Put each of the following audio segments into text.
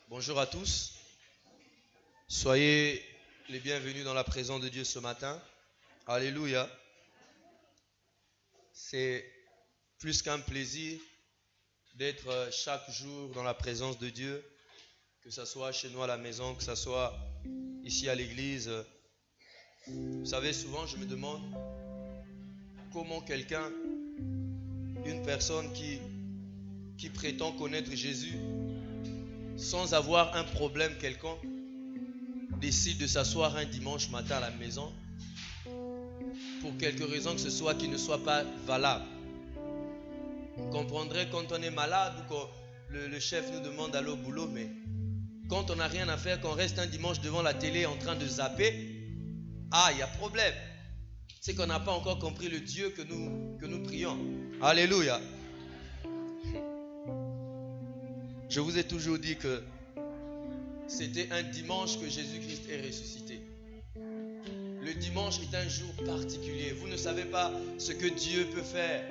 Bonjour à tous. Soyez les bienvenus dans la présence de Dieu ce matin. Alléluia. C'est plus qu'un plaisir d'être chaque jour dans la présence de Dieu, que ce soit chez nous à la maison, que ce soit ici à l'église. Vous savez, souvent je me demande comment quelqu'un, une personne qui prétend connaître Jésus, sans avoir un problème quelconque, décide de s'asseoir un dimanche matin à la maison pour quelque raison que ce soit qui ne soit pas valable. Vous comprendrez quand on est malade ou quand le chef nous demande d'aller au boulot, mais quand on n'a rien à faire, qu'on reste un dimanche devant la télé en train de zapper, il y a problème. C'est qu'on n'a pas encore compris le Dieu que nous prions. Alléluia. Je vous ai toujours dit que c'était un dimanche que Jésus-Christ est ressuscité. Le dimanche est un jour particulier. Vous ne savez pas ce que Dieu peut faire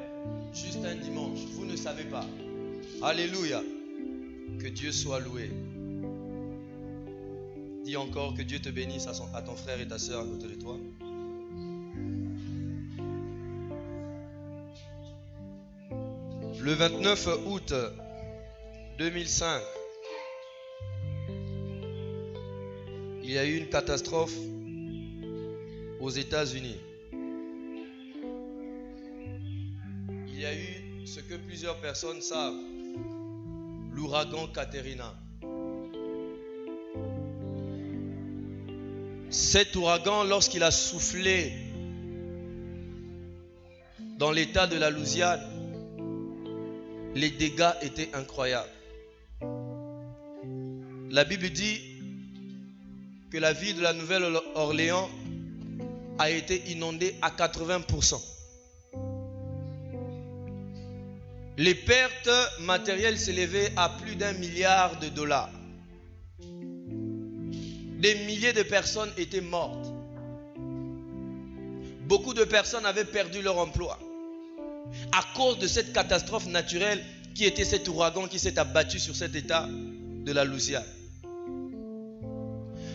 juste un dimanche. Vous ne savez pas. Alléluia. Que Dieu soit loué. Dis encore que Dieu te bénisse à ton frère et ta soeur à côté de toi. Le 29 août 2005, il y a eu une catastrophe aux États-Unis. Il y a eu ce que plusieurs personnes savent, l'ouragan Katrina. Cet ouragan, lorsqu'il a soufflé dans l'état de la Louisiane, les dégâts étaient incroyables. La Bible dit que la ville de la Nouvelle-Orléans a été inondée à 80%. Les pertes matérielles s'élevaient à plus d'1 milliard de dollars. Des milliers de personnes étaient mortes. Beaucoup de personnes avaient perdu leur emploi à cause de cette catastrophe naturelle qui était cet ouragan qui s'est abattu sur cet état de la Louisiane.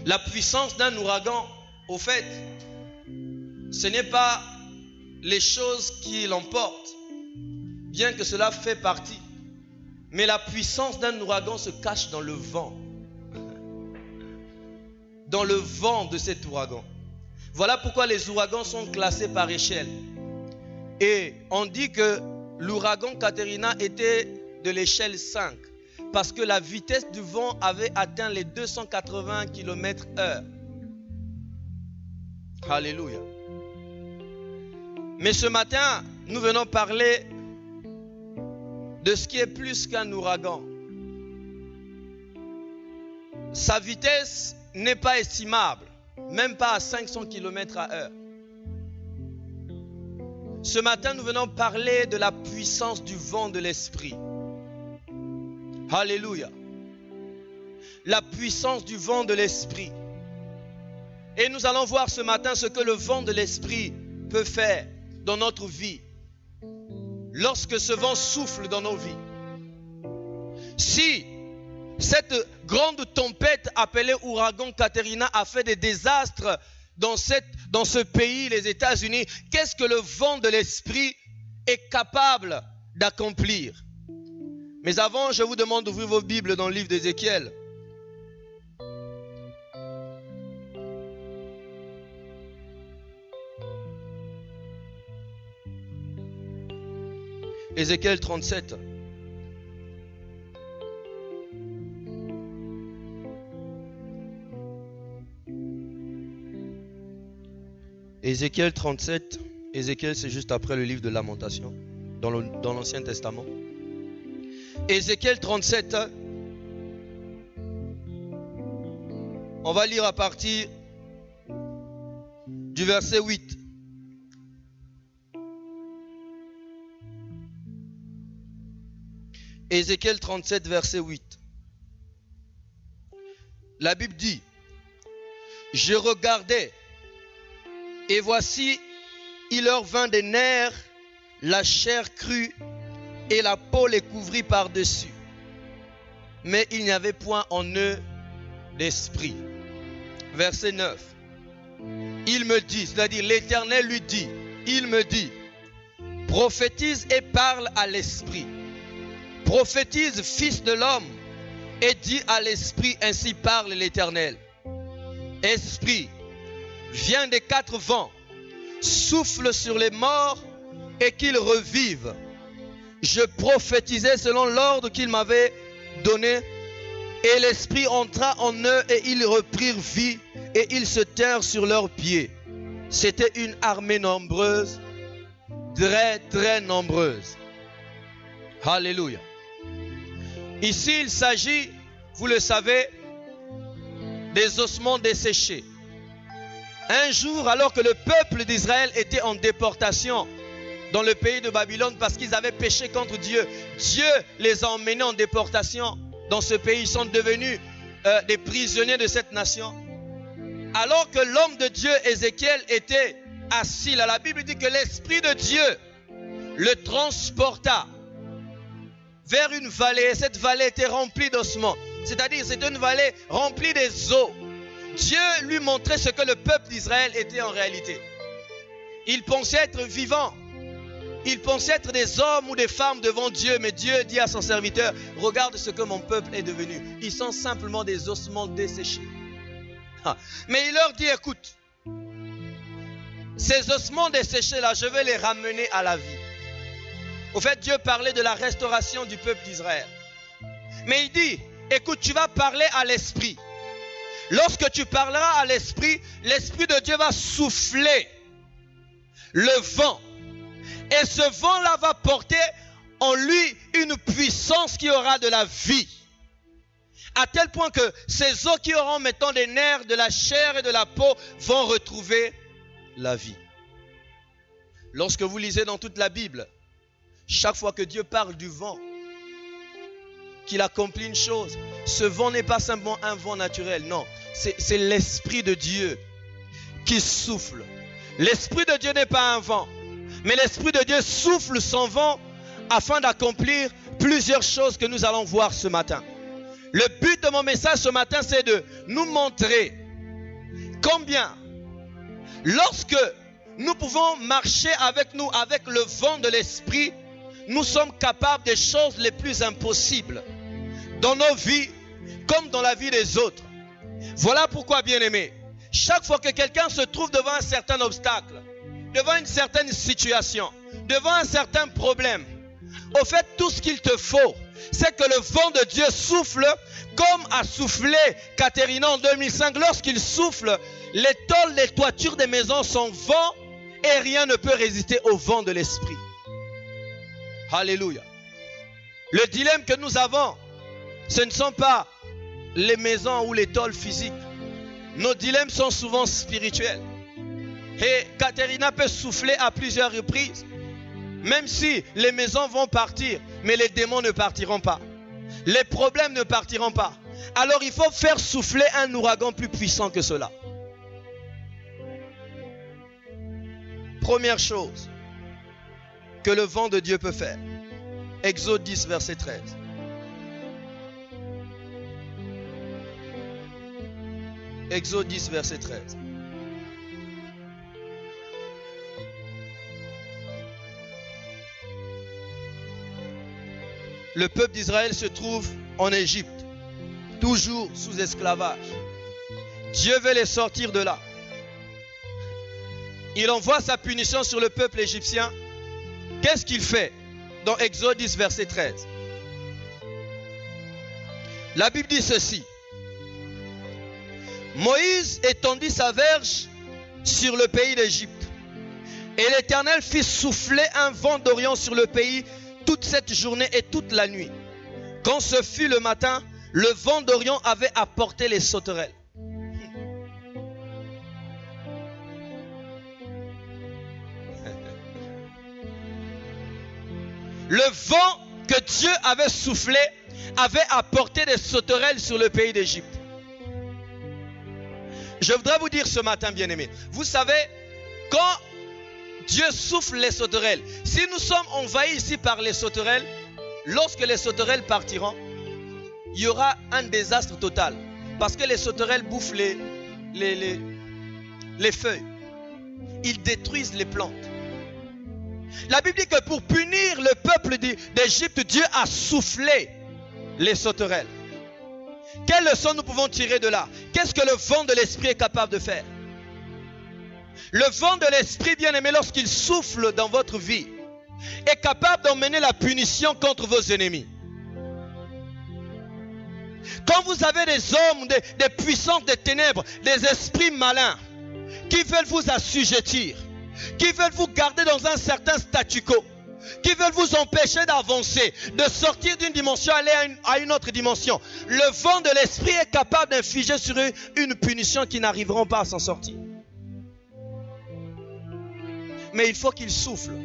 La puissance d'un ouragan, au fait, ce n'est pas les choses qui l'emportent, bien que cela fait partie. Mais la puissance d'un ouragan se cache dans le vent. Dans le vent de cet ouragan. Voilà pourquoi les ouragans sont classés par échelle. Et on dit que l'ouragan Katrina était de l'échelle 5. Parce que la vitesse du vent avait atteint les 280 km/h. Alléluia. Mais ce matin, nous venons parler de ce qui est plus qu'un ouragan. Sa vitesse n'est pas estimable, même pas à 500 km/h. Ce matin, nous venons parler de la puissance du vent de l'esprit. Alléluia. La puissance du vent de l'esprit. Et nous allons voir ce matin ce que le vent de l'esprit peut faire dans notre vie. Lorsque ce vent souffle dans nos vies. Si cette grande tempête appelée ouragan Katrina a fait des désastres dans ce pays, les États-Unis, qu'est-ce que le vent de l'esprit est capable d'accomplir? Mais avant, je vous demande d'ouvrir vos Bibles dans le livre d'Ézéchiel. Ézéchiel 37. Ézéchiel 37. Ézéchiel, c'est juste après le livre de Lamentation, dans l'Ancien Testament. Ézéchiel 37. On va lire à partir du verset 8. Ézéchiel 37, verset 8. La Bible dit: je regardais, et voici, il leur vint des nerfs, la chair crue, et la peau les couvrit par-dessus. mais il n'y avait point en eux d'esprit. Verset 9. Il me dit, c'est-à-dire l'Éternel lui dit, il me dit, prophétise et parle à l'esprit. Prophétise, fils de l'homme, et dis à l'esprit, ainsi parle l'Éternel. Esprit, viens des quatre vents, souffle sur les morts et qu'ils revivent. Je prophétisais selon l'ordre qu'il m'avait donné, et l'esprit entra en eux et ils reprirent vie et ils se tinrent sur leurs pieds. C'était une armée nombreuse, très très nombreuse. Alléluia. Ici il s'agit, vous le savez, des ossements desséchés. Un jour, alors que le peuple d'Israël était en déportation dans le pays de Babylone parce qu'ils avaient péché contre Dieu, Dieu les a emmenés en déportation dans ce pays. Ils sont devenus des prisonniers de cette nation. Alors que l'homme de Dieu, Ézéchiel, était assis là, la Bible dit que l'Esprit de Dieu le transporta vers une vallée. Et cette vallée était remplie d'ossements. C'est-à-dire, c'était une vallée remplie des eaux. Dieu lui montrait ce que le peuple d'Israël était en réalité. Il pensait être vivant. Il pensait être des hommes ou des femmes devant Dieu. Mais Dieu dit à son serviteur, regarde ce que mon peuple est devenu. Ils sont simplement des ossements desséchés. Mais il leur dit, écoute, ces ossements desséchés là, je vais les ramener à la vie. Au fait, Dieu parlait de la restauration du peuple d'Israël. Mais il dit, écoute, tu vas parler à l'esprit. Lorsque tu parleras à l'esprit, l'Esprit de Dieu va souffler le vent. Et ce vent-là va porter en lui une puissance qui aura de la vie. À tel point que ces eaux qui auront maintenant des nerfs, de la chair et de la peau vont retrouver la vie. Lorsque vous lisez dans toute la Bible, chaque fois que Dieu parle du vent, qu'il accomplit une chose, ce vent n'est pas simplement un vent naturel, non. C'est l'Esprit de Dieu qui souffle. L'Esprit de Dieu n'est pas un vent, mais l'Esprit de Dieu souffle son vent afin d'accomplir plusieurs choses que nous allons voir ce matin. Le but de mon message ce matin, c'est de nous montrer combien, lorsque nous pouvons marcher avec nous, avec le vent de l'Esprit, nous sommes capables des choses les plus impossibles dans nos vies comme dans la vie des autres. Voilà pourquoi, bien-aimés, chaque fois que quelqu'un se trouve devant un certain obstacle, devant une certaine situation, devant un certain problème, au fait, tout ce qu'il te faut, c'est que le vent de Dieu souffle comme a soufflé Caterina en 2005. Lorsqu'il souffle, les tôles, les toitures des maisons sont vent et rien ne peut résister au vent de l'Esprit. Alléluia. Le dilemme que nous avons, ce ne sont pas les maisons ou les tôles physiques. Nos dilemmes sont souvent spirituels. Et Caterina peut souffler à plusieurs reprises. Même si les maisons vont partir, mais les démons ne partiront pas. Les problèmes ne partiront pas. Alors il faut faire souffler un ouragan plus puissant que cela. Première chose que le vent de Dieu peut faire. Exode 10, verset 13. Exode 10, verset 13. Le peuple d'Israël se trouve en Égypte, toujours sous esclavage. Dieu veut les sortir de là. Il envoie sa punition sur le peuple égyptien. Qu'est-ce qu'il fait dans Exode 10, verset 13? La Bible dit ceci. Moïse étendit sa verge sur le pays d'Égypte. Et l'Éternel fit souffler un vent d'Orient sur le pays toute cette journée et toute la nuit. Quand ce fut le matin, le vent d'Orient avait apporté les sauterelles. Le vent que Dieu avait soufflé avait apporté des sauterelles sur le pays d'Égypte. Je voudrais vous dire ce matin, bien-aimés, vous savez, quand Dieu souffle les sauterelles, si nous sommes envahis ici par les sauterelles, lorsque les sauterelles partiront, il y aura un désastre total. Parce que les sauterelles bouffent les feuilles. Ils détruisent les plantes. La Bible dit que pour punir le peuple d'Égypte, Dieu a soufflé les sauterelles. Quelle leçon nous pouvons tirer de là? Qu'est-ce que le vent de l'esprit est capable de faire? Le vent de l'esprit, bien-aimé, lorsqu'il souffle dans votre vie, est capable d'emmener la punition contre vos ennemis. Quand vous avez des hommes, des puissances des ténèbres, des esprits malins, qui veulent vous assujettir, qui veulent vous garder dans un certain statu quo, qui veulent vous empêcher d'avancer, de sortir d'une dimension, aller à une autre dimension, le vent de l'esprit est capable d'infliger sur eux une punition qui n'arriveront pas à s'en sortir. Mais il faut qu'ils soufflent.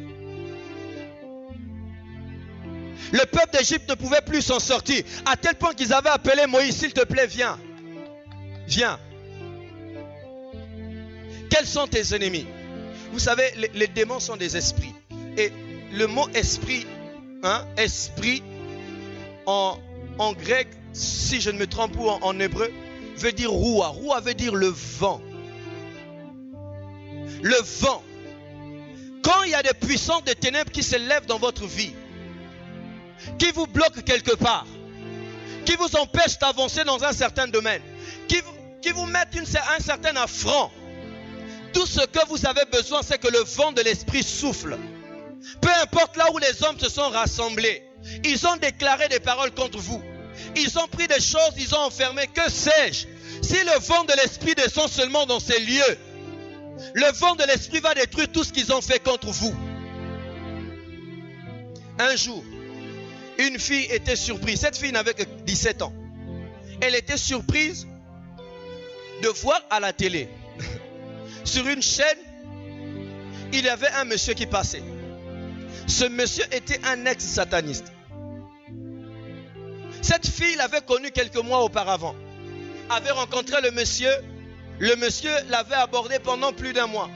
Le peuple d'Égypte ne pouvait plus s'en sortir, à tel point qu'ils avaient appelé Moïse, s'il te plaît, viens. Viens. Quels sont tes ennemis? Vous savez, les démons sont des esprits. Et le mot esprit, esprit, en grec, si je ne me trompe, ou en hébreu, veut dire roua. Roua veut dire le vent. Le vent. Quand il y a des puissances de ténèbres qui se lèvent dans votre vie, qui vous bloquent quelque part, qui vous empêchent d'avancer dans un certain domaine, qui vous mettent un certain affront, tout ce que vous avez besoin, c'est que le vent de l'esprit souffle. Peu importe là où les hommes se sont rassemblés, ils ont déclaré des paroles contre vous. Ils ont pris des choses, ils ont enfermé, que sais-je? Si le vent de l'esprit descend seulement dans ces lieux, le vent de l'esprit va détruire tout ce qu'ils ont fait contre vous. Un jour, une fille était surprise. Cette fille n'avait que 17 ans. Elle était surprise de voir à la télé, sur une chaîne, il y avait un monsieur qui passait. Ce monsieur était un ex-sataniste. Cette fille l'avait connu quelques mois auparavant. Avait rencontré le monsieur l'avait abordé pendant plus d'un mois.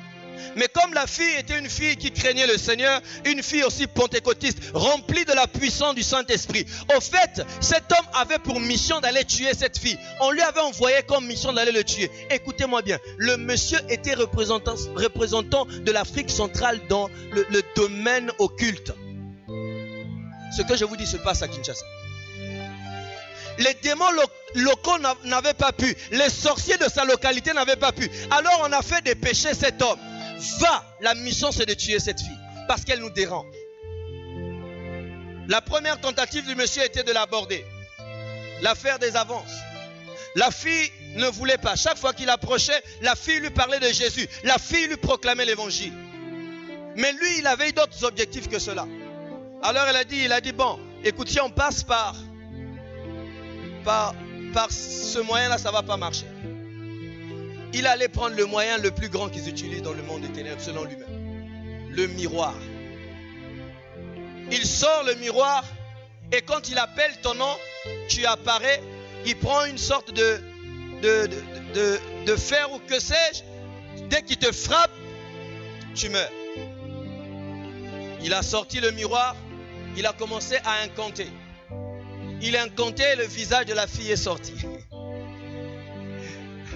Mais comme la fille était une fille qui craignait le Seigneur, une fille aussi pentecôtiste, remplie de la puissance du Saint-Esprit. Au fait, cet homme avait pour mission d'aller tuer cette fille. On lui avait envoyé comme mission d'aller le tuer. Écoutez-moi bien, le monsieur était représentant de l'Afrique centrale dans le domaine occulte. Ce que je vous dis se passe à Kinshasa. Les démons locaux n'avaient pas pu. Les sorciers de sa localité n'avaient pas pu. Alors on a fait dépêcher cet homme. Va, la mission c'est de tuer cette fille. Parce qu'elle nous dérange. La première tentative du monsieur était de l'aborder. La faire des avances. La fille ne voulait pas. Chaque fois qu'il approchait, la fille lui parlait de Jésus. La fille lui proclamait l'évangile. Mais lui, il avait d'autres objectifs que cela. Alors il a dit, bon, écoute, si on passe par ce moyen-là, ça ne va pas marcher. Il allait prendre le moyen le plus grand qu'ils utilisent dans le monde des ténèbres, selon lui-même. Le miroir. Il sort le miroir et quand il appelle ton nom, tu apparais. Il prend une sorte de fer ou que sais-je. Dès qu'il te frappe, tu meurs. Il a sorti le miroir. Il a commencé à incanter. Il a incanté et le visage de la fille est sorti.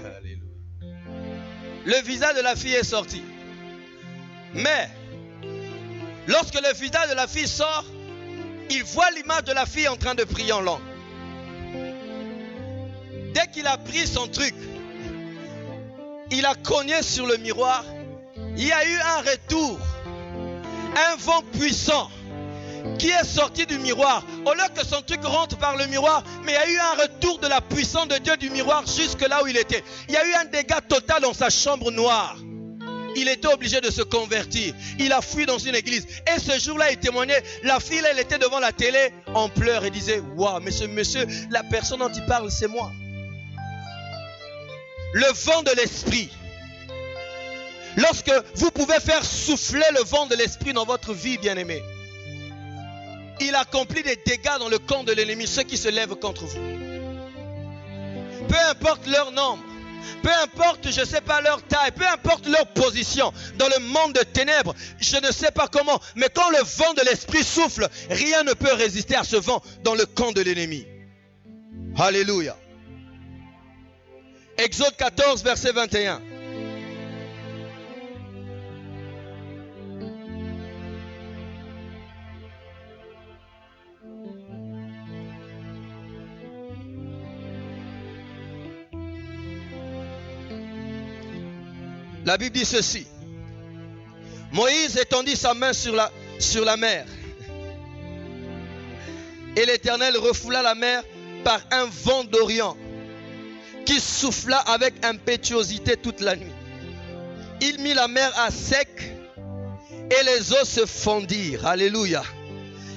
Alléluia. Le visage de la fille est sorti. Mais, lorsque le visage de la fille sort, il voit l'image de la fille en train de prier en langue. Dès qu'il a pris son truc, il a cogné sur le miroir. Il y a eu un retour, un vent puissant qui est sorti du miroir. Au lieu que son truc rentre par le miroir, mais il y a eu un retour de la puissance de Dieu du miroir jusque là où il était. Il y a eu un dégât total dans sa chambre noire. Il était obligé de se convertir. Il a fui dans une église. Et ce jour-là, il témoignait. La fille, elle était devant la télé en pleurs et disait, waouh, mais ce monsieur, la personne dont il parle, c'est moi. Le vent de l'esprit. Lorsque vous pouvez faire souffler le vent de l'esprit dans votre vie, bien-aimé, il accomplit des dégâts dans le camp de l'ennemi, ceux qui se lèvent contre vous. Peu importe leur nombre, peu importe, je ne sais pas leur taille, peu importe leur position dans le monde de ténèbres, je ne sais pas comment, mais quand le vent de l'esprit souffle, rien ne peut résister à ce vent dans le camp de l'ennemi. Alléluia. Exode 14, verset 21. La Bible dit ceci. Moïse étendit sa main sur la mer. Et l'Éternel refoula la mer par un vent d'Orient qui souffla avec impétuosité toute la nuit. Il mit la mer à sec et les eaux se fondirent. Alléluia.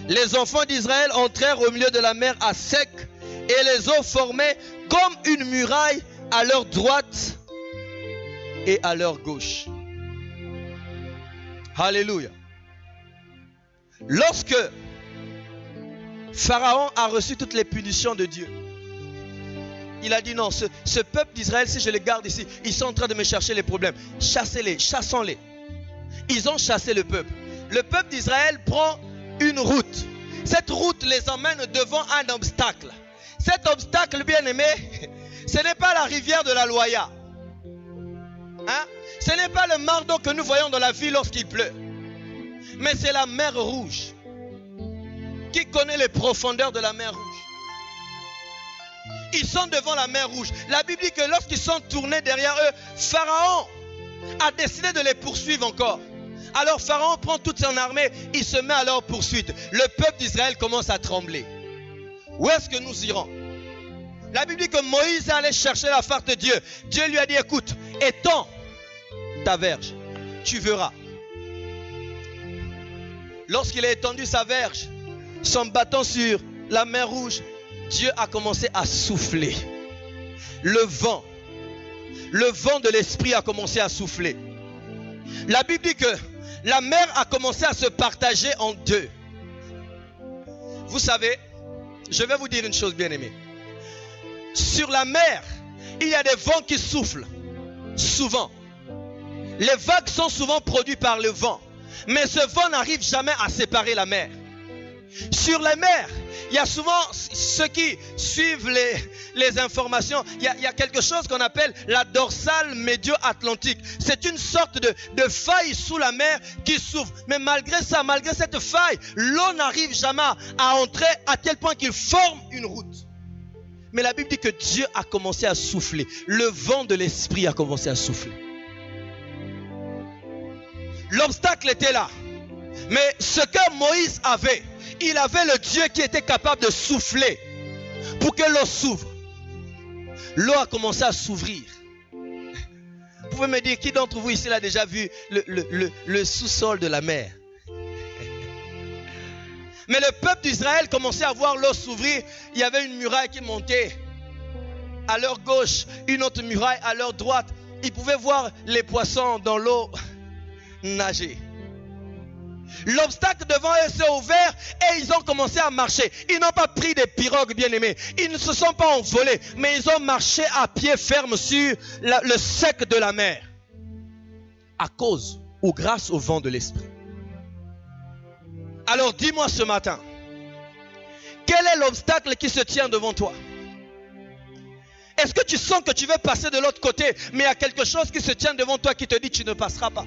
Les enfants d'Israël entrèrent au milieu de la mer à sec et les eaux formaient comme une muraille à leur droite et à leur gauche. Alléluia. Lorsque Pharaon a reçu toutes les punitions de Dieu, il a dit non, ce peuple d'Israël, si je les garde ici, ils sont en train de me chercher les problèmes. Chassez-les, chassons-les. Ils ont chassé le peuple. Le peuple d'Israël prend une route. Cette route les emmène devant un obstacle. Cet obstacle, bien aimé, ce n'est pas la rivière de la Loya. Hein? Ce n'est pas le mar d'eau que nous voyons dans la ville lorsqu'il pleut. Mais c'est la mer Rouge. Qui connaît les profondeurs de la mer Rouge? Ils sont devant la mer Rouge. La Bible dit que lorsqu'ils sont tournés derrière eux, Pharaon a décidé de les poursuivre encore. Alors Pharaon prend toute son armée, il se met à leur poursuite. Le peuple d'Israël commence à trembler. Où est-ce que nous irons? La Bible dit que Moïse est allé chercher la face de Dieu. Dieu lui a dit, écoute, étends ta verge, tu verras. Lorsqu'il a étendu sa verge, son bâton sur la mer Rouge, Dieu a commencé à souffler. Le vent de l'esprit a commencé à souffler. La Bible dit que la mer a commencé à se partager en deux. Vous savez, je vais vous dire une chose, bien aimée. Sur la mer, il y a des vents qui soufflent. Souvent. Les vagues sont souvent produites par le vent. Mais ce vent n'arrive jamais à séparer la mer. Sur la mer, il y a souvent ceux qui suivent les informations. Il y a quelque chose qu'on appelle la dorsale médio-atlantique. C'est une sorte de faille sous la mer qui s'ouvre. Mais malgré ça, malgré cette faille, l'eau n'arrive jamais à entrer à tel point qu'il forme une route. Mais la Bible dit que Dieu a commencé à souffler. Le vent de l'esprit a commencé à souffler. L'obstacle était là. Mais ce que Moïse avait, il avait le Dieu qui était capable de souffler pour que l'eau s'ouvre. L'eau a commencé à s'ouvrir. Vous pouvez me dire, qui d'entre vous ici a déjà vu le sous-sol de la mer? Mais le peuple d'Israël commençait à voir l'eau s'ouvrir. Il y avait une muraille qui montait à leur gauche, une autre muraille à leur droite. Ils pouvaient voir les poissons dans l'eau nager. L'obstacle devant eux s'est ouvert et ils ont commencé à marcher. Ils n'ont pas pris des pirogues, bien aimés. Ils ne se sont pas envolés, mais ils ont marché à pied ferme sur le sec de la mer. À cause ou grâce au vent de l'esprit. Alors dis-moi ce matin, quel est l'obstacle qui se tient devant toi? Est-ce que tu sens que tu veux passer de l'autre côté, mais il y a quelque chose qui se tient devant toi qui te dit tu ne passeras pas?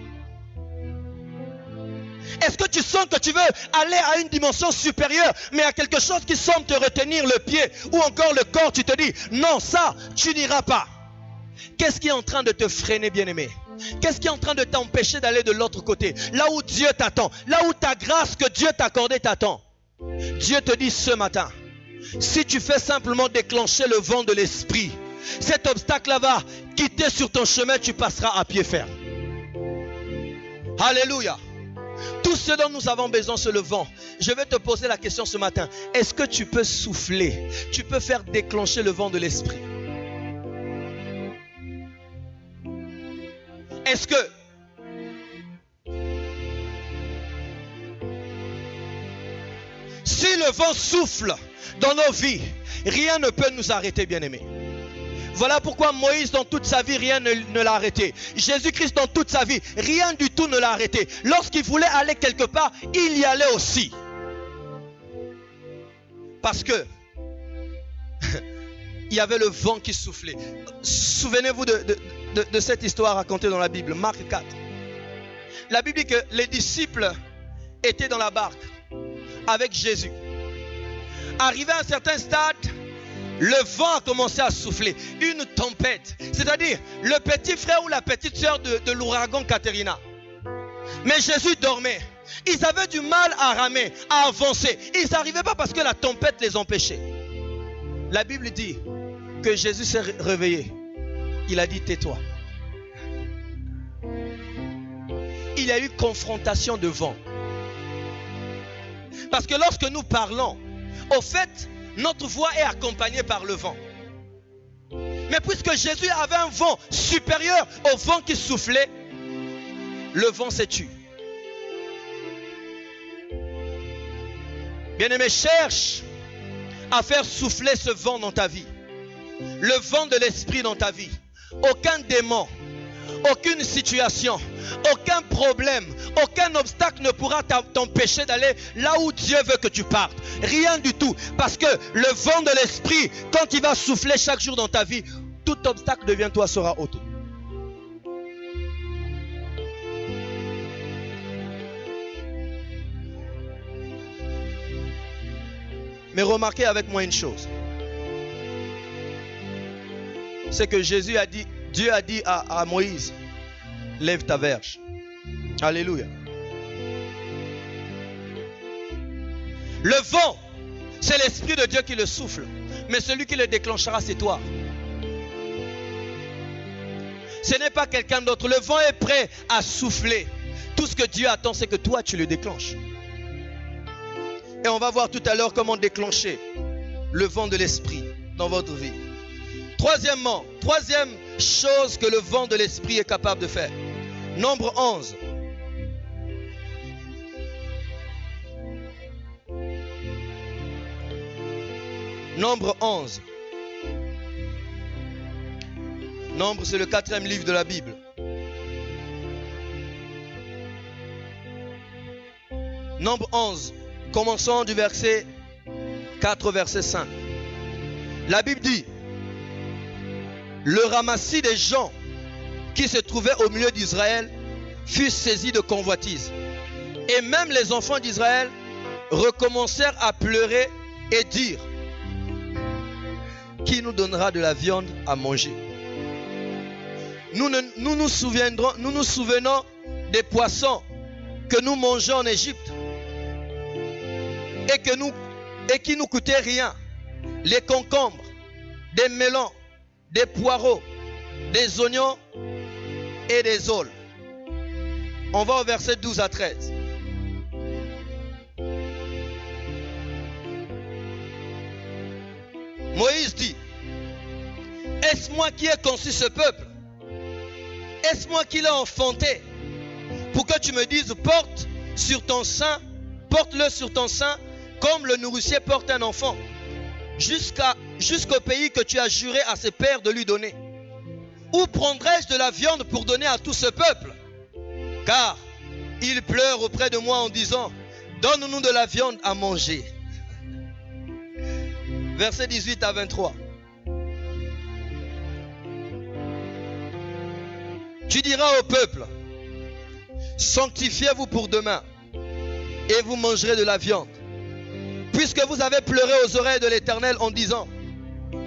Est-ce que tu sens que tu veux aller à une dimension supérieure, mais il y a quelque chose qui semble te retenir le pied ou encore le corps, tu te dis non, ça, tu n'iras pas. Qu'est-ce qui est en train de te freiner, bien-aimé? Qu'est-ce qui est en train de t'empêcher d'aller de l'autre côté? Là où Dieu t'attend, là où ta grâce que Dieu t'a accordée t'attend. Dieu te dit ce matin, si tu fais simplement déclencher le vent de l'esprit, cet obstacle-là va quitter sur ton chemin, tu passeras à pied ferme. Alléluia. Tout ce dont nous avons besoin, c'est le vent. Je vais te poser la question ce matin. Est-ce que tu peux souffler? Tu peux faire déclencher le vent de l'esprit? Est-ce que si le vent souffle dans nos vies, rien ne peut nous arrêter, bien-aimés. Voilà pourquoi Moïse dans toute sa vie, rien ne l'a arrêté. Jésus-Christ dans toute sa vie, rien du tout ne l'a arrêté. Lorsqu'il voulait aller quelque part, il y allait aussi. Parce que il y avait le vent qui soufflait. Souvenez-vous de cette histoire racontée dans la Bible, Marc 4. La Bible dit que les disciples étaient dans la barque avec Jésus. Arrivé à un certain stade, le vent a commencé à souffler, une tempête. C'est-à-dire le petit frère ou la petite sœur de l'ouragan Katerina. Mais Jésus dormait. Ils avaient du mal à ramer, à avancer. Ils n'arrivaient pas parce que la tempête les empêchait. La Bible dit que Jésus s'est réveillé. Il a dit tais-toi. Il y a eu confrontation de vent. Parce que lorsque nous parlons, au fait, notre voix est accompagnée par le vent. Mais puisque Jésus avait un vent supérieur au vent qui soufflait, le vent s'est tu. Bien-aimé, cherche à faire souffler ce vent dans ta vie. Le vent de l'esprit dans ta vie. Aucun démon, aucune situation, aucun problème, aucun obstacle ne pourra t'empêcher d'aller là où Dieu veut que tu partes. Rien du tout. Parce que le vent de l'esprit, quand il va souffler chaque jour dans ta vie, tout obstacle devant toi sera ôté. Mais remarquez avec moi une chose. C'est que Jésus a dit, Dieu a dit à Moïse, lève ta verge. Alléluia. Le vent, c'est l'Esprit de Dieu qui le souffle. Mais celui qui le déclenchera, c'est toi. Ce n'est pas quelqu'un d'autre. Le vent est prêt à souffler. Tout ce que Dieu attend, c'est que toi, tu le déclenches. Et on va voir tout à l'heure comment déclencher le vent de l'Esprit dans votre vie. Troisièmement, troisième chose que le vent de l'Esprit est capable de faire. Nombre 11. Nombre 11. Nombre, c'est le 4e livre de la Bible. Nombre 11. Commençons du verset 4 au verset 5. La Bible dit: le ramassis des gens qui se trouvaient au milieu d'Israël fut saisi de convoitise. Et même les enfants d'Israël recommencèrent à pleurer et dire: qui nous donnera de la viande à manger? Nous nous souvenons des poissons que nous mangeons en Égypte et qui nous coûtaient rien. Les concombres, des melons, des poireaux, des oignons et des aules. On va au verset 12 à 13. Moïse dit: est-ce moi qui ai conçu ce peuple? Est-ce moi qui l'ai enfanté? Pour que tu me dises: porte sur ton sein, porte-le sur ton sein, comme le nourricier porte un enfant, jusqu'au pays que tu as juré à ses pères de lui donner. Où prendrai-je de la viande pour donner à tout ce peuple? Car ils pleurent auprès de moi en disant: donne-nous de la viande à manger. Versets 18 à 23. Tu diras au peuple: sanctifiez-vous pour demain, et vous mangerez de la viande. Puisque vous avez pleuré aux oreilles de l'Éternel en disant: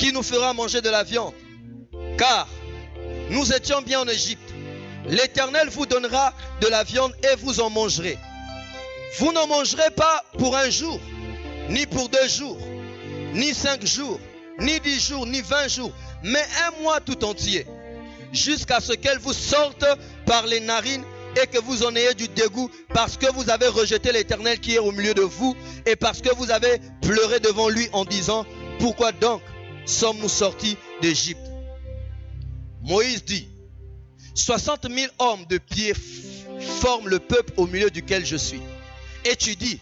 qui nous fera manger de la viande? Car nous étions bien en Égypte. L'Éternel vous donnera de la viande et vous en mangerez. Vous n'en mangerez pas pour un jour, ni pour 2 jours, ni 5 jours, ni 10 jours, ni 20 jours, mais un mois tout entier, jusqu'à ce qu'elle vous sorte par les narines et que vous en ayez du dégoût, parce que vous avez rejeté l'Éternel qui est au milieu de vous, et parce que vous avez pleuré devant lui en disant: pourquoi donc sommes-nous sortis d'Égypte? Moïse dit: 60 000 hommes de pied forment le peuple au milieu duquel je suis. Et tu dis: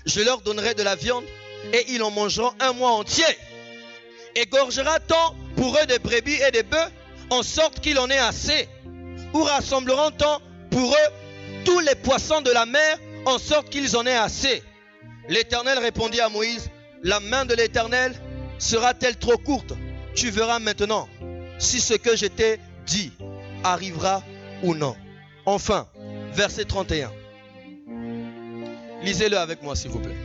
je leur donnerai de la viande et ils en mangeront un mois entier. Égorgera-t-on pour eux des brebis et des bœufs, en sorte qu'il en ait assez? Ou rassembleront-on pour eux tous les poissons de la mer, en sorte qu'ils en aient assez? L'Éternel répondit à Moïse: la main de l'Éternel sera-t-elle trop courte tu verras maintenant si ce que je t'ai dit arrivera ou non. Enfin, verset 31. Lisez-le avec moi s'il vous plaît.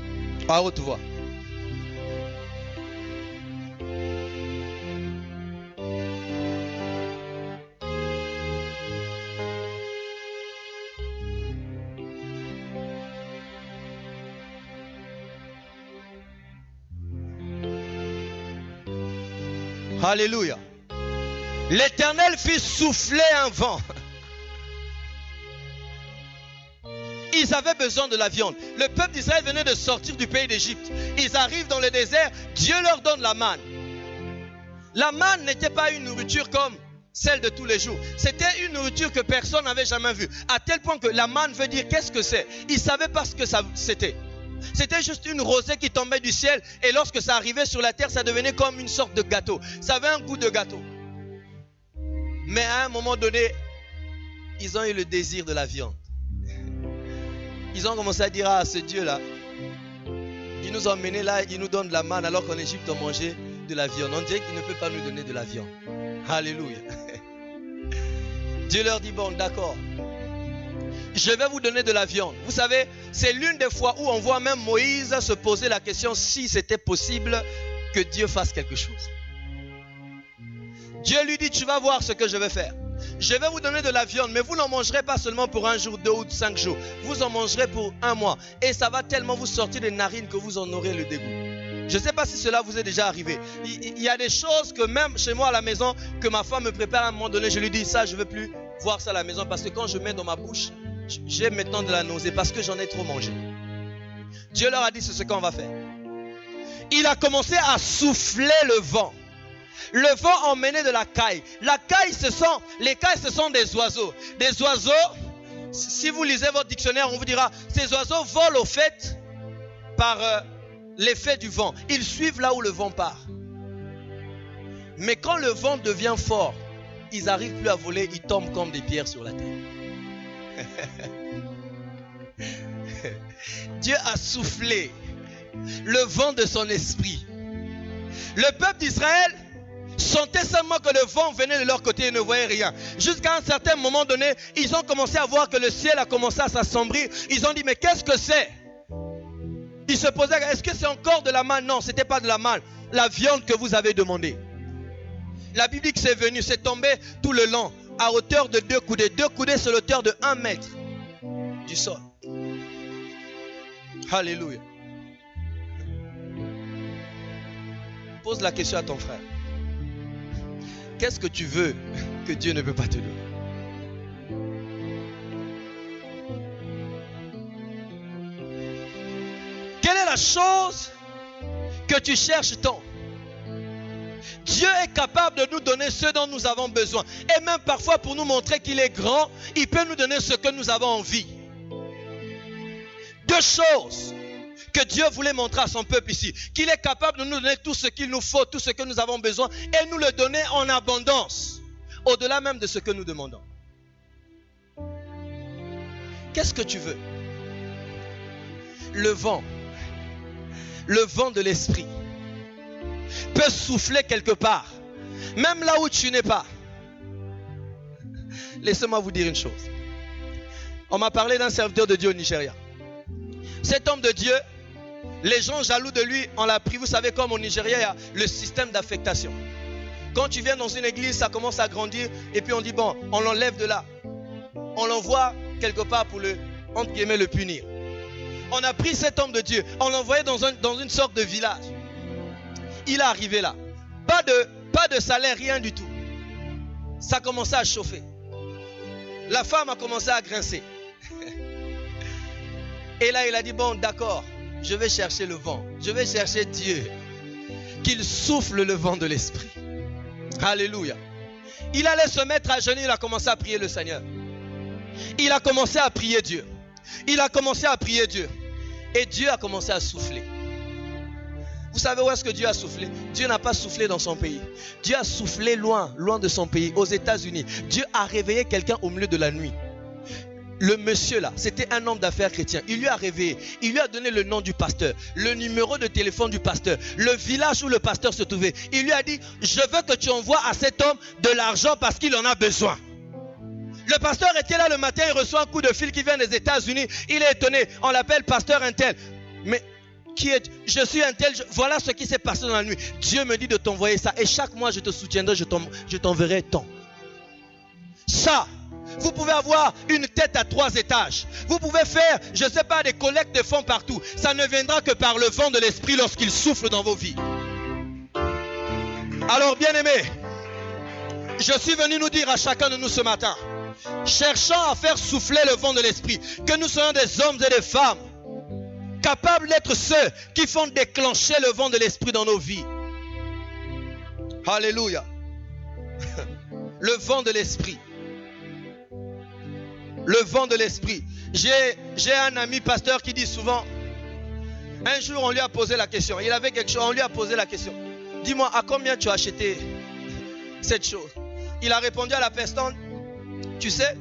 À haute voix. Alléluia. L'Éternel fit souffler un vent. Ils avaient besoin de la viande. Le peuple d'Israël venait de sortir du pays d'Égypte. Ils arrivent dans le désert. Dieu leur donne la manne. La manne n'était pas une nourriture comme celle de tous les jours. C'était une nourriture que personne n'avait jamais vue. À tel point que la manne veut dire qu'est-ce que c'est. Ils ne savaient pas ce que c'était. C'était juste une rosée qui tombait du ciel. Et lorsque ça arrivait sur la terre, ça devenait comme une sorte de gâteau. Ça avait un goût de gâteau. Mais à un moment donné, ils ont eu le désir de la viande. Ils ont commencé à dire, ah, ce Dieu-là, il nous a emmenés là, il nous donne de la manne alors qu'en Égypte on mangeait de la viande. On dirait qu'il ne peut pas nous donner de la viande. Alléluia. Dieu leur dit, bon, d'accord. Je vais vous donner de la viande. Vous savez, c'est l'une des fois où on voit même Moïse se poser la question si c'était possible que Dieu fasse quelque chose. Dieu lui dit, tu vas voir ce que je vais faire. Je vais vous donner de la viande, mais vous n'en mangerez pas seulement pour 1 jour, 2 ou 5 jours. Vous en mangerez pour 1 mois. Et ça va tellement vous sortir des narines que vous en aurez le dégoût. Je ne sais pas si cela vous est déjà arrivé. Il y a des choses que même chez moi à la maison, que ma femme me prépare à un moment donné, je lui dis ça, je ne veux plus voir ça à la maison. Parce que quand je mets dans ma bouche, j'ai maintenant de la nausée parce que j'en ai trop mangé. Dieu leur a dit, c'est ce qu'on va faire. Il a commencé à souffler le vent. Le vent emmenait de la caille. La caille, les cailles, ce sont des oiseaux. Des oiseaux, si vous lisez votre dictionnaire, on vous dira, ces oiseaux volent au fait par l'effet du vent. Ils suivent là où le vent part. Mais quand le vent devient fort, ils n'arrivent plus à voler, ils tombent comme des pierres sur la terre. Dieu a soufflé le vent de son esprit. Le peuple d'Israël sentaient seulement que le vent venait de leur côté et ne voyaient rien. Jusqu'à un certain moment donné, ils ont commencé à voir que le ciel a commencé à s'assombrir. Ils ont dit, mais qu'est-ce que c'est? Ils se posaient, est-ce que c'est encore de la manne? Non, ce n'était pas de la manne. La viande que vous avez demandée. La Bible dit que c'est venu, c'est tombé tout le long, à hauteur de 2 coudées. 2 coudées, c'est l'auteur de 1 mètre du sol. Alléluia. Pose la question à ton frère. Qu'est-ce que tu veux que Dieu ne peut pas te donner? Quelle est la chose que tu cherches tant? Dieu est capable de nous donner ce dont nous avons besoin. Et même parfois pour nous montrer qu'il est grand, il peut nous donner ce que nous avons envie. 2 choses que Dieu voulait montrer à son peuple ici. Qu'il est capable de nous donner tout ce qu'il nous faut, tout ce que nous avons besoin et nous le donner en abondance. Au-delà même de ce que nous demandons. Qu'est-ce que tu veux? Le vent de l'esprit peut souffler quelque part, même là où tu n'es pas. Laissez-moi vous dire une chose. On m'a parlé d'un serviteur de Dieu au Nigeria. Cet homme de Dieu, les gens jaloux de lui, on l'a pris. Vous savez, comme au Nigeria, il y a le système d'affectation. Quand tu viens dans une église, ça commence à grandir. Et puis on dit, bon, on l'enlève de là. On l'envoie quelque part pour entre guillemets, le punir. On a pris cet homme de Dieu. On l'a envoyé dans une sorte de village. Il est arrivé là. Pas de salaire, rien du tout. Ça a commencé à chauffer. La femme a commencé à grincer. Et là, il a dit, bon, d'accord, je vais chercher le vent. Je vais chercher Dieu. Qu'il souffle le vent de l'esprit. Alléluia. Il allait se mettre à genoux, il a commencé à prier le Seigneur. Il a commencé à prier Dieu. Il a commencé à prier Dieu. Et Dieu a commencé à souffler. Vous savez où est-ce que Dieu a soufflé? Dieu n'a pas soufflé dans son pays. Dieu a soufflé loin de son pays, aux États-Unis. Dieu a réveillé quelqu'un au milieu de la nuit. Le monsieur là, c'était un homme d'affaires chrétien. Il lui a réveillé, il lui a donné le nom du pasteur, le numéro de téléphone du pasteur, le village où le pasteur se trouvait. Il lui a dit, je veux que tu envoies à cet homme de l'argent parce qu'il en a besoin. Le pasteur était là le matin, il reçoit un coup de fil qui vient des États-Unis. Il est étonné, on l'appelle pasteur un tel. Mais qui est, je suis un tel, voilà ce qui s'est passé dans la nuit. Dieu me dit de t'envoyer ça et chaque mois je te soutiendrai, je t'enverrai tant. Ça. Vous pouvez avoir une tête à 3 étages. Vous pouvez faire, je ne sais pas, des collectes de fonds partout. Ça ne viendra que par le vent de l'esprit lorsqu'il souffle dans vos vies. Alors, bien-aimés, je suis venu nous dire à chacun de nous ce matin, cherchant à faire souffler le vent de l'esprit, que nous soyons des hommes et des femmes capables d'être ceux qui font déclencher le vent de l'esprit dans nos vies. Alléluia. Le vent de l'esprit. Le vent de l'esprit. J'ai un ami pasteur qui dit souvent, un jour on lui a posé la question, il avait quelque chose, on lui a posé la question, dis-moi à combien tu as acheté cette chose? Il a répondu à la personne, tu sais,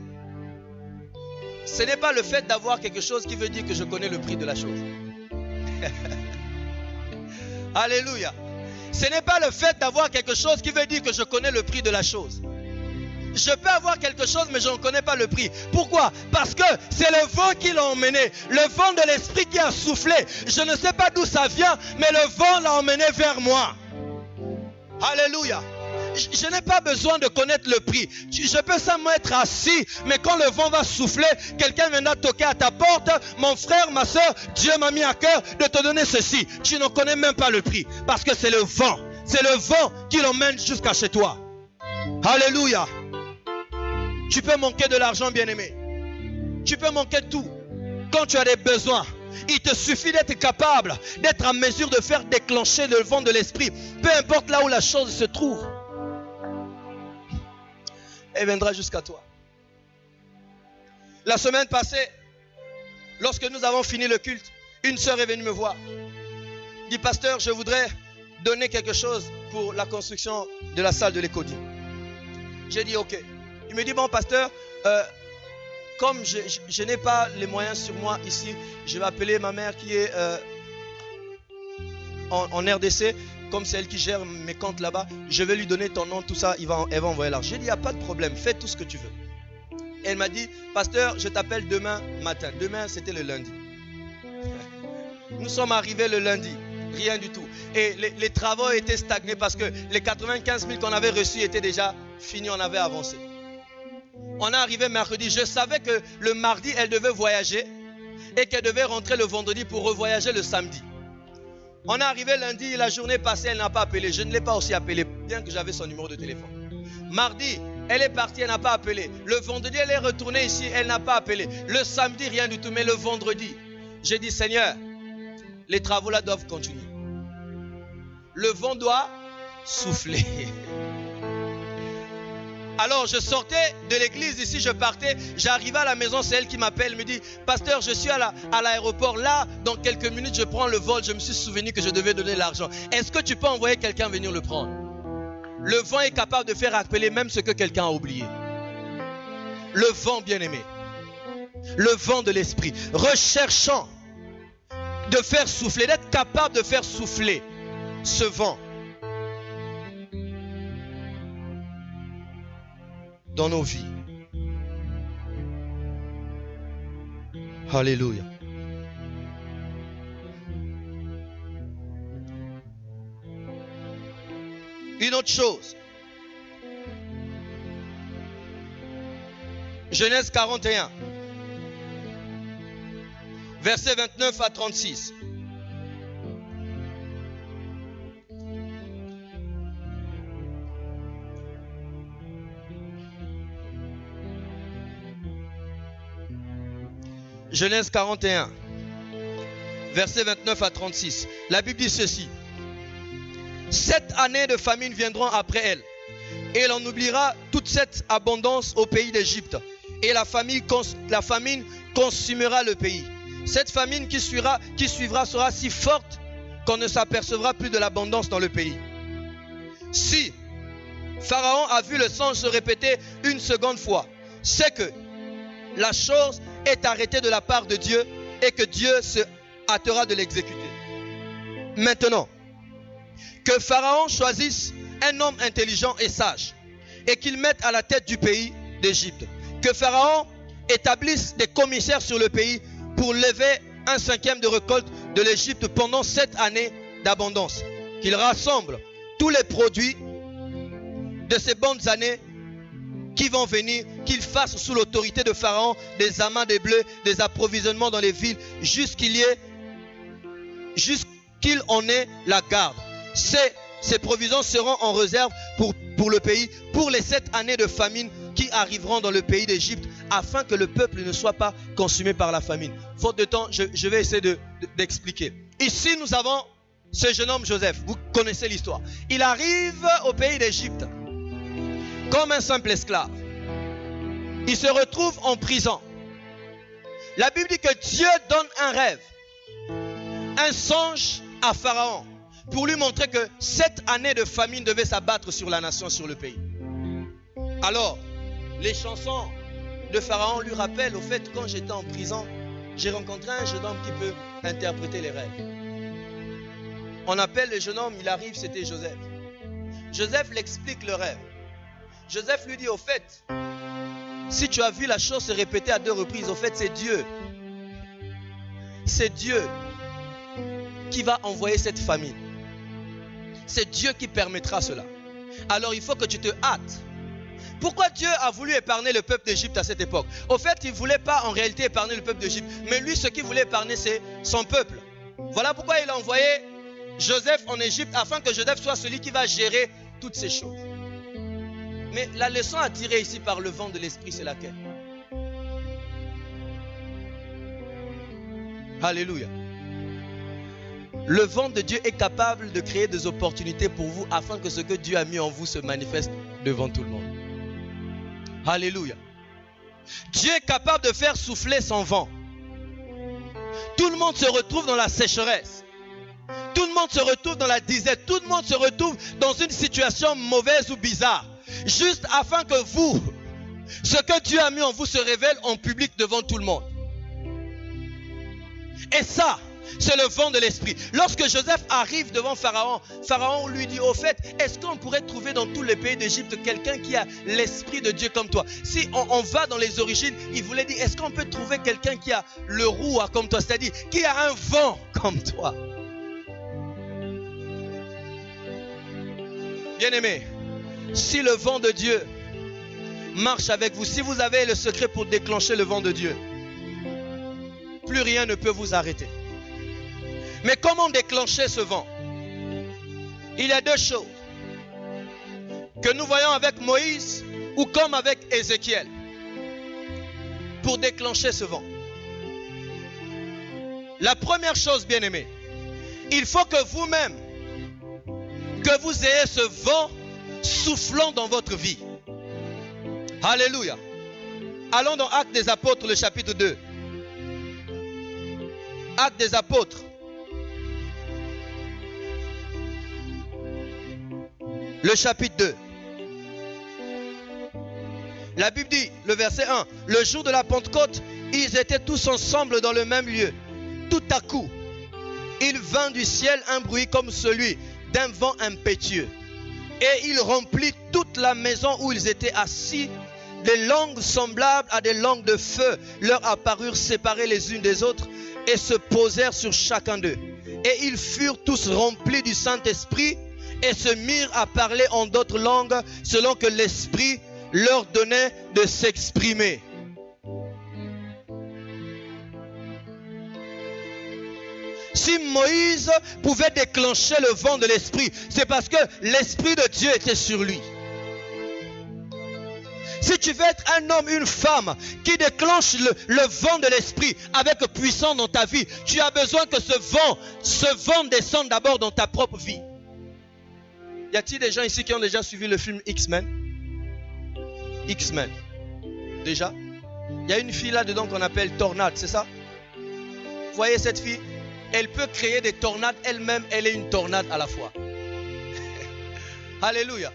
ce n'est pas le fait d'avoir quelque chose qui veut dire que je connais le prix de la chose. Alléluia. Ce n'est pas le fait d'avoir quelque chose qui veut dire que je connais le prix de la chose. Je peux avoir quelque chose, mais je ne connais pas le prix. Pourquoi? Parce que c'est le vent qui l'a emmené. Le vent de l'esprit qui a soufflé. Je ne sais pas d'où ça vient, mais le vent l'a emmené vers moi. Alléluia. Je n'ai pas besoin de connaître le prix. Je peux seulement être assis, mais quand le vent va souffler, quelqu'un viendra toquer à ta porte. Mon frère, ma soeur, Dieu m'a mis à cœur de te donner ceci. Tu ne connais même pas le prix. Parce que c'est le vent. C'est le vent qui l'emmène jusqu'à chez toi. Alléluia. Tu peux manquer de l'argent, bien-aimé. Tu peux manquer de tout. Quand tu as des besoins, il te suffit d'être capable, d'être en mesure de faire déclencher le vent de l'esprit. Peu importe là où la chose se trouve. Elle viendra jusqu'à toi. La semaine passée, lorsque nous avons fini le culte, une sœur est venue me voir. Dit, pasteur, je voudrais donner quelque chose pour la construction de la salle de l'Écodie. J'ai dit, ok. Il me dit, bon pasteur, comme je n'ai pas les moyens sur moi ici, je vais appeler ma mère qui est en RDC, comme c'est elle qui gère mes comptes là-bas, je vais lui donner ton nom, tout ça, elle va envoyer l'argent. J'ai dit, il n'y a pas de problème, fais tout ce que tu veux. Et elle m'a dit, pasteur, je t'appelle demain matin. Demain, c'était le lundi. Nous sommes arrivés le lundi, rien du tout. Et les travaux étaient stagnés parce que les 95 000 qu'on avait reçus étaient déjà finis, on avait avancé. On est arrivé mercredi. Je savais que le mardi, elle devait voyager et qu'elle devait rentrer le vendredi pour revoyager le samedi. On est arrivé lundi, la journée passée, elle n'a pas appelé. Je ne l'ai pas aussi appelé, bien que j'avais son numéro de téléphone. Mardi, elle est partie, elle n'a pas appelé. Le vendredi, elle est retournée ici, elle n'a pas appelé. Le samedi, rien du tout. Mais le vendredi, j'ai dit, Seigneur, les travaux là doivent continuer. Le vent doit souffler. Alors je sortais de l'église ici, je partais, j'arrivais à la maison, c'est elle qui m'appelle, me dit, pasteur, je suis à l'aéroport, là, dans quelques minutes, je prends le vol, je me suis souvenu que je devais donner l'argent. Est-ce que tu peux envoyer quelqu'un venir le prendre? Le vent est capable de faire appeler même ce que quelqu'un a oublié. Le vent, bien-aimé, le vent de l'esprit, recherchant de faire souffler, d'être capable de faire souffler ce vent dans nos vies. Alléluia. Une autre chose. Genèse 41. Versets 29 à 36. Genèse 41, versets 29 à 36. La Bible dit ceci. 7 années de famine viendront après elle, et elle en oubliera toute cette abondance au pays d'Égypte, et la famine consumera le pays. Cette famine qui suivra sera si forte qu'on ne s'apercevra plus de l'abondance dans le pays. Si Pharaon a vu le songe se répéter une seconde fois, c'est que la chose est arrêtée de la part de Dieu et que Dieu se hâtera de l'exécuter. Maintenant, que Pharaon choisisse un homme intelligent et sage et qu'il mette à la tête du pays d'Égypte. Que Pharaon établisse des commissaires sur le pays pour lever 1/5 de récolte de l'Égypte pendant 7 années d'abondance. Qu'il rassemble tous les produits de ces bonnes années qui vont venir, qu'il fasse sous l'autorité de Pharaon des amas de blé, des approvisionnements dans les villes, jusqu'il en ait la garde. Ces provisions seront en réserve pour le pays, pour les 7 années de famine qui arriveront dans le pays d'Égypte, afin que le peuple ne soit pas consumé par la famine. Faute de temps, je vais essayer d'expliquer. Ici, nous avons ce jeune homme Joseph. Vous connaissez l'histoire. Il arrive au pays d'Égypte comme un simple esclave. Il se retrouve en prison. La Bible dit que Dieu donne un rêve, un songe à Pharaon, pour lui montrer que 7 années de famine devaient s'abattre sur la nation, sur le pays. Alors, les chansons de Pharaon lui rappellent au fait, quand j'étais en prison, j'ai rencontré un jeune homme qui peut interpréter les rêves. On appelle le jeune homme, il arrive, c'était Joseph. Joseph l'explique le rêve. Joseph lui dit, au fait, si tu as vu la chose se répéter à 2 reprises, au fait, c'est Dieu. C'est Dieu qui va envoyer cette famine. C'est Dieu qui permettra cela. Alors il faut que tu te hâtes. Pourquoi Dieu a voulu épargner le peuple d'Égypte à cette époque? Au fait, il ne voulait pas en réalité épargner le peuple d'Égypte. Mais lui, ce qu'il voulait épargner, c'est son peuple. Voilà pourquoi il a envoyé Joseph en Égypte, afin que Joseph soit celui qui va gérer toutes ces choses. Mais la leçon à tirer ici par le vent de l'esprit, c'est laquelle? Alléluia. Le vent de Dieu est capable de créer des opportunités pour vous, afin que ce que Dieu a mis en vous se manifeste devant tout le monde. Alléluia. Dieu est capable de faire souffler son vent. Tout le monde se retrouve dans la sécheresse. Tout le monde se retrouve dans la disette. Tout le monde se retrouve dans une situation mauvaise ou bizarre. Juste afin que vous, ce que Dieu a mis en vous se révèle en public devant tout le monde. Et ça, c'est le vent de l'esprit. Lorsque Joseph arrive devant Pharaon, Pharaon lui dit, au fait, est-ce qu'on pourrait trouver dans tous les pays d'Égypte quelqu'un qui a l'esprit de Dieu comme toi? Si on va dans les origines, il voulait dire, est-ce qu'on peut trouver quelqu'un qui a le roua comme toi? C'est-à-dire, qui a un vent comme toi? Bien-aimés, si le vent de Dieu marche avec vous, si vous avez le secret pour déclencher le vent de Dieu, plus rien ne peut vous arrêter. Mais comment déclencher ce vent? Il y a 2 choses que nous voyons avec Moïse ou comme avec Ézéchiel pour déclencher ce vent. La première chose, bien-aimés, il faut que vous-même, que vous ayez ce vent soufflant dans votre vie. Alléluia. Allons dans Actes des Apôtres, le chapitre 2. Actes des Apôtres. Le chapitre 2. La Bible dit, le verset 1, le jour de la Pentecôte, ils étaient tous ensemble dans le même lieu. Tout à coup, il vint du ciel un bruit comme celui d'un vent impétueux. Et il remplit toute la maison où ils étaient assis. Des langues semblables à des langues de feu leur apparurent séparées les unes des autres et se posèrent sur chacun d'eux. Et ils furent tous remplis du Saint-Esprit et se mirent à parler en d'autres langues selon que l'Esprit leur donnait de s'exprimer. Si Moïse pouvait déclencher le vent de l'Esprit, c'est parce que l'Esprit de Dieu était sur lui. Si tu veux être un homme, une femme qui déclenche le vent de l'Esprit avec puissance dans ta vie, tu as besoin que ce vent descende d'abord dans ta propre vie. Y a-t-il des gens ici qui ont déjà suivi le film X-Men? X-Men. Déjà? Il y a une fille là-dedans qu'on appelle Tornade, c'est ça? Vous voyez cette fille? Elle peut créer des tornades elle-même, elle est une tornade à la fois. Alléluia.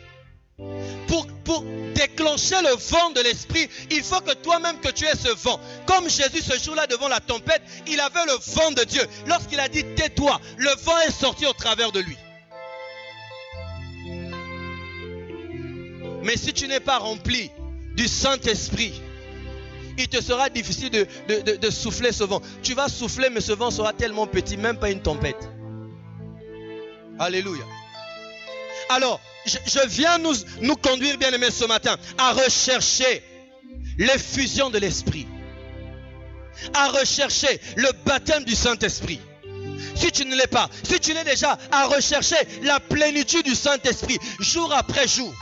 Pour pour déclencher le vent de l'esprit, il faut que toi-même que tu aies ce vent. Comme Jésus ce jour-là devant la tempête, il avait le vent de Dieu. Lorsqu'il a dit tais-toi, le vent est sorti au travers de lui. Mais si tu n'es pas rempli du Saint-Esprit, il te sera difficile de souffler ce vent. Tu vas souffler, mais ce vent sera tellement petit, même pas une tempête. Alléluia. Alors, je viens nous conduire, bien-aimés, ce matin, à rechercher l'effusion de l'Esprit, à rechercher le baptême du Saint-Esprit. Si tu ne l'es pas, si tu l'es déjà, à rechercher la plénitude du Saint-Esprit, jour après jour.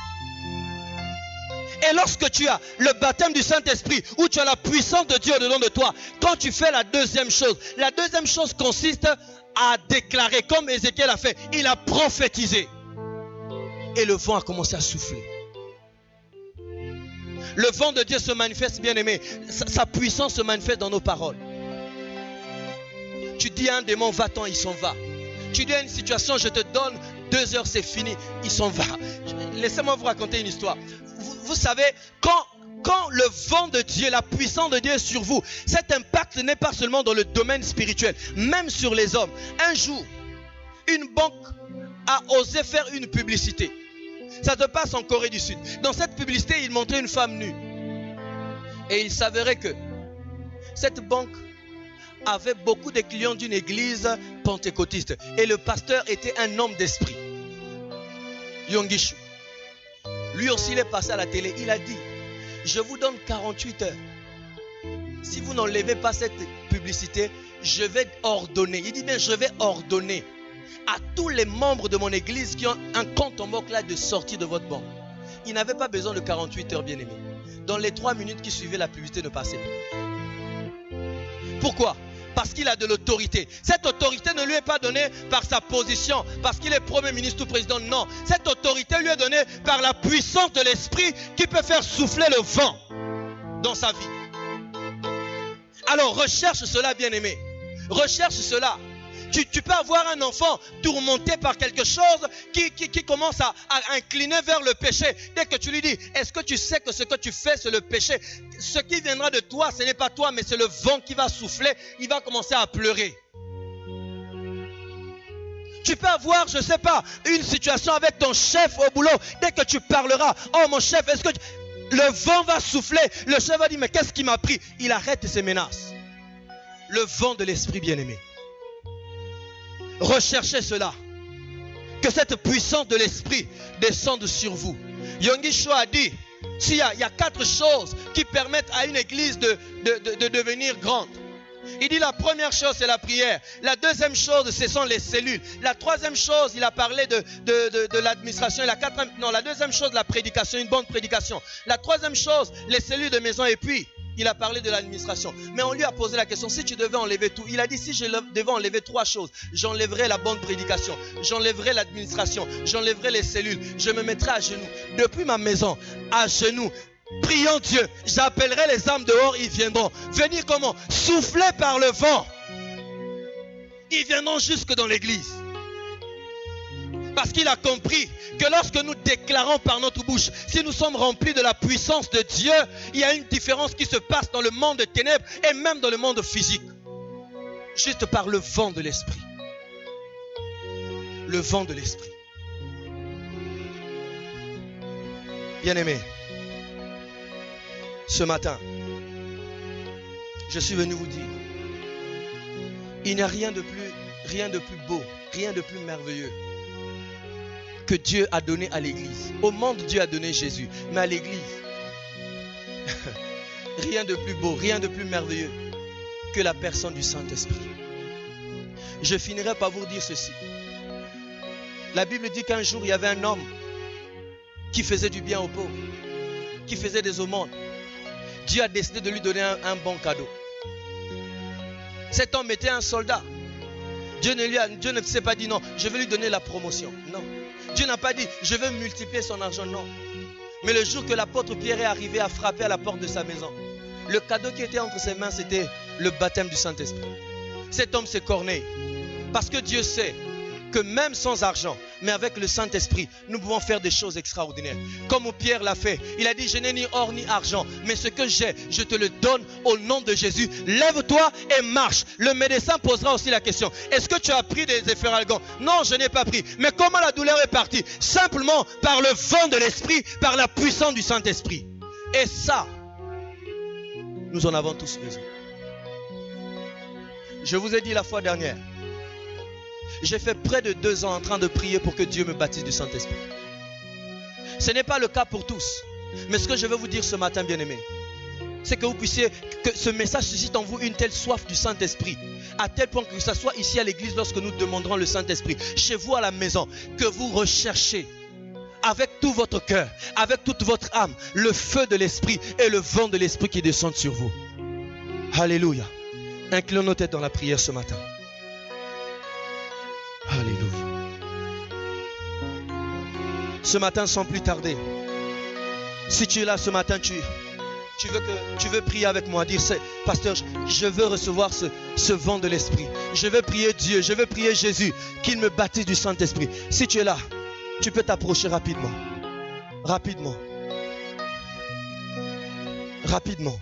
Et lorsque tu as le baptême du Saint-Esprit, où tu as la puissance de Dieu au-dedans de toi, quand tu fais la deuxième chose consiste à déclarer, comme Ézéchiel a fait, il a prophétisé. Et le vent a commencé à souffler. Le vent de Dieu se manifeste, bien aimé. Sa puissance se manifeste dans nos paroles. Tu dis à un démon, va-t'en, il s'en va. Tu dis à une situation, je te donne 2 heures, c'est fini, il s'en va. Laissez-moi vous raconter une histoire. Vous savez, quand le vent de Dieu, la puissance de Dieu est sur vous, cet impact n'est pas seulement dans le domaine spirituel, même sur les hommes. Un jour, une banque a osé faire une publicité. Ça se passe en Corée du Sud. Dans cette publicité, il montrait une femme nue. Et il s'avérait que cette banque avait beaucoup de clients d'une église pentecôtiste. Et le pasteur était un homme d'esprit. Yongishu. Lui aussi, il est passé à la télé. Il a dit, je vous donne 48 heures. Si vous n'enlevez pas cette publicité, je vais ordonner. Il dit bien, je vais ordonner à tous les membres de mon église qui ont un compte en banque là de sortir de votre banque. Il n'avait pas besoin de 48 heures, bien aimé. Dans les 3 minutes qui suivaient, la publicité ne passait pas. Pourquoi? Parce qu'il a de l'autorité. Cette autorité ne lui est pas donnée par sa position, parce qu'il est premier ministre ou président. Non, cette autorité lui est donnée par la puissance de l'esprit qui peut faire souffler le vent dans sa vie. Alors recherche cela, bien aimé. Recherche cela. Tu peux avoir un enfant tourmenté par quelque chose qui commence à incliner vers le péché. Dès que tu lui dis, est-ce que tu sais que ce que tu fais, c'est le péché? Ce qui viendra de toi, ce n'est pas toi, mais c'est le vent qui va souffler. Il va commencer à pleurer. Tu peux avoir, je ne sais pas, une situation avec ton chef au boulot. Dès que tu parleras, oh mon chef, est-ce que le vent va souffler? Le chef va dire, mais qu'est-ce qui m'a pris? Il arrête ses menaces. Le vent de l'esprit, bien-aimé. Recherchez cela. Que cette puissance de l'esprit descende sur vous. Yongishu a dit, il y a 4 choses qui permettent à une église de devenir grande. Il dit la première chose, c'est la prière. La deuxième chose, ce sont les cellules. La troisième chose, il a parlé de l'administration. La deuxième chose, la prédication, une bonne prédication. La troisième chose, les cellules de maison. Et puis, il a parlé de l'administration. Mais on lui a posé la question, si tu devais enlever tout, il a dit, si je devais enlever 3 choses, j'enlèverais la bonne prédication, j'enlèverais l'administration, j'enlèverais les cellules, je me mettrais à genoux, depuis ma maison, à genoux, prions Dieu, j'appellerai les âmes dehors, ils viendront. Venir comment? Souffler par le vent. Ils viendront jusque dans l'église. Parce qu'il a compris que lorsque nous déclarons par notre bouche, si nous sommes remplis de la puissance de Dieu, il y a une différence qui se passe dans le monde des ténèbres et même dans le monde physique. Juste par le vent de l'esprit. Le vent de l'esprit. Bien-aimé, ce matin, je suis venu vous dire, il n'y a rien de plus beau, rien de plus merveilleux que Dieu a donné à l'église. Au monde, Dieu a donné Jésus. Mais à l'église, rien de plus beau, rien de plus merveilleux que la personne du Saint-Esprit. Je finirai par vous dire ceci. La Bible dit qu'un jour, il y avait un homme qui faisait du bien aux pauvres, qui faisait des aumônes. Dieu a décidé de lui donner un bon cadeau. Cet homme était un soldat. Dieu ne s'est pas dit non, je vais lui donner la promotion. Non. Dieu n'a pas dit, je vais multiplier son argent, non. Mais le jour que l'apôtre Pierre est arrivé à frapper à la porte de sa maison, le cadeau qui était entre ses mains, c'était le baptême du Saint-Esprit. Cet homme, c'est Corneille. Parce que Dieu sait que même sans argent, Mais avec le Saint-Esprit, nous pouvons faire des choses extraordinaires. Comme Pierre l'a fait. Il a dit, je n'ai ni or ni argent, mais ce que j'ai, je te le donne au nom de Jésus. Lève-toi et marche. Le médecin posera aussi la question, est-ce que tu as pris des efferalgons? Non, je n'ai pas pris. Mais comment la douleur est partie? Simplement par le vent de l'Esprit, par la puissance du Saint-Esprit. Et ça, nous en avons tous besoin. Je vous ai dit la fois dernière, j'ai fait près de 2 ans en train de prier pour que Dieu me baptise du Saint-Esprit. Ce n'est pas le cas pour tous. Mais ce que je veux vous dire ce matin, bien-aimés, c'est que vous puissiez, que ce message suscite en vous une telle soif du Saint-Esprit, à tel point que ce soit ici à l'église lorsque nous demanderons le Saint-Esprit, chez vous à la maison, que vous recherchez avec tout votre cœur, avec toute votre âme, le feu de l'Esprit et le vent de l'Esprit qui descendent sur vous. Alléluia. Inclinons nos têtes dans la prière ce matin. Alléluia. Ce matin, sans plus tarder, si tu es là ce matin, tu veux prier avec moi, dire, pasteur, je veux recevoir ce vent de l'Esprit. Je veux prier Dieu, je veux prier Jésus, qu'il me baptise du Saint-Esprit. Si tu es là, tu peux t'approcher rapidement. Rapidement. Rapidement.